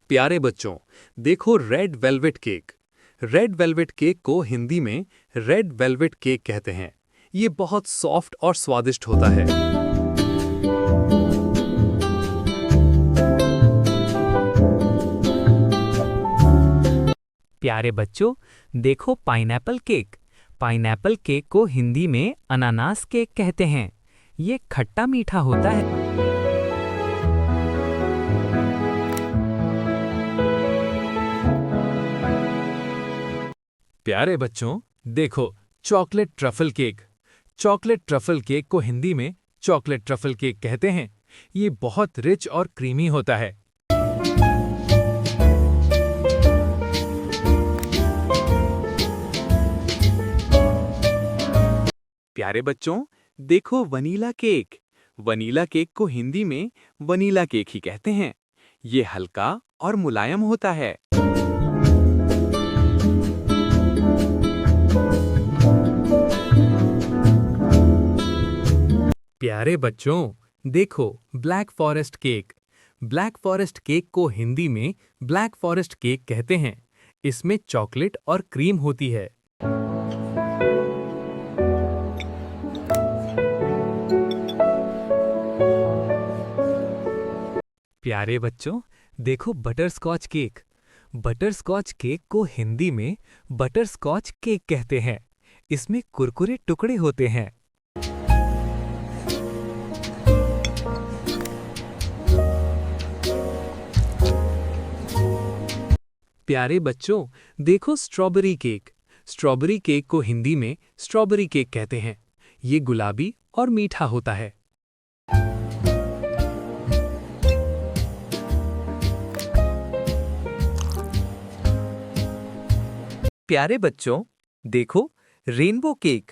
प्यारे बच्चों, देखो red velvet cake. Red velvet cake को हिंदी में रेड वेलवेट केक कहते हैं। ये बहुत सॉफ्ट और स्वादिष्ट होता है। प्यारे बच्चों, देखो पाइनएप्पल केक। पाइनएप्पल केक को हिंदी में अनानास केक कहते हैं। ये खट्टा मीठा होता है। प्यारे बच्चों, देखो chocolate truffle cake. Chocolate truffle cake को हिंदी में चॉकलेट ट्रफल केक कहते हैं। ये बहुत रिच और क्रीमी होता है। प्यारे बच्चों, देखो वनीला केक। वनीला केक को हिंदी में वनीला केक ही कहते हैं। ये हल्का और मुलायम होता है। प्यारे बच्चों, देखो black forest cake. Black forest cake को हिंदी में ब्लैक फॉरेस्ट केक कहते हैं। इसमें चॉकलेट और क्रीम होती है। प्यारे बच्चों, देखो बटरस्कॉच केक। बटरस्कॉच केक को हिंदी में बटरस्कॉच केक कहते हैं। इसमें कुरकुरे टुकड़े होते हैं। प्यारे बच्चों, देखो स्ट्रॉबेरी केक। स्ट्रॉबेरी केक को हिंदी में स्ट्रॉबेरी केक कहते हैं। ये गुलाबी और मीठा होता है। प्यारे बच्चों, देखो रेनबो केक।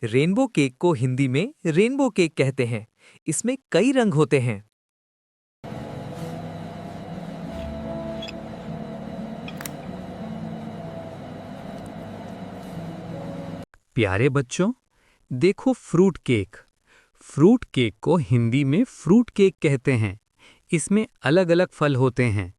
रेनबो केक को हिंदी में रेनबो केक कहते हैं। इसमें कई रंग होते हैं। प्यारे बच्चों, देखो फ्रूट केक। फ्रूट केक को हिंदी में फ्रूट केक कहते हैं। इसमें अलग-अलग फल होते हैं।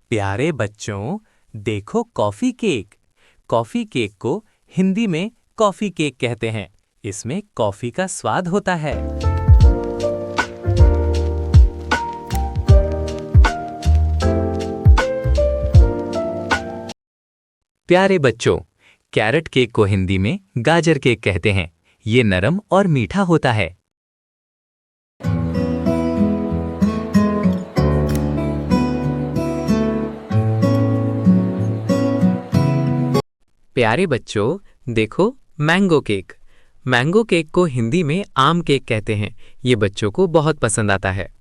प्यारे बच्चों, देखो कॉफी केक। कॉफी केक को हिंदी में कॉफी केक कहते हैं। इसमें कॉफी का स्वाद होता है। प्यारे बच्चों, कैरेट केक को हिंदी में गाजर केक कहते हैं। ये नरम और मीठा होता है। प्यारे बच्चों, देखो मैंगो केक। मैंगो केक को हिंदी में आम केक कहते हैं। ये बच्चों को बहुत पसंद आता है।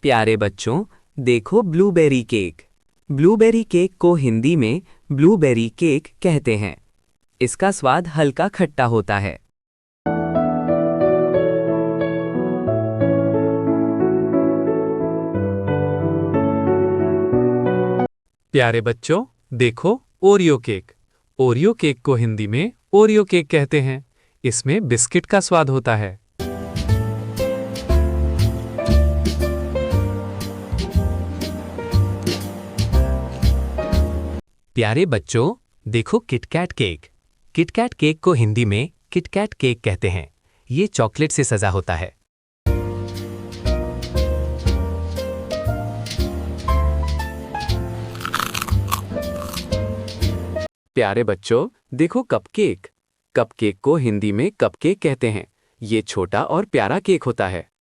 प्यारे बच्चों, देखो ब्लूबेरी केक। ब्लूबेरी केक को हिंदी में ब्लूबेरी केक कहते हैं। इसका स्वाद हल्का खट्टा होता है। प्यारे बच्चों, देखो ओरियो केक। ओरियो केक को हिंदी में ओरियो केक कहते हैं। इसमें बिस्किट का स्वाद होता है। प्यारे बच्चों, देखो किटकैट केक। किटकैट केक को हिंदी में किटकैट केक कहते हैं। ये चॉकलेट से सजा होता है। प्यारे बच्चों, देखो कपकेक। कपकेक को हिंदी में कपकेक कहते हैं। ये छोटा और प्यारा केक होता है।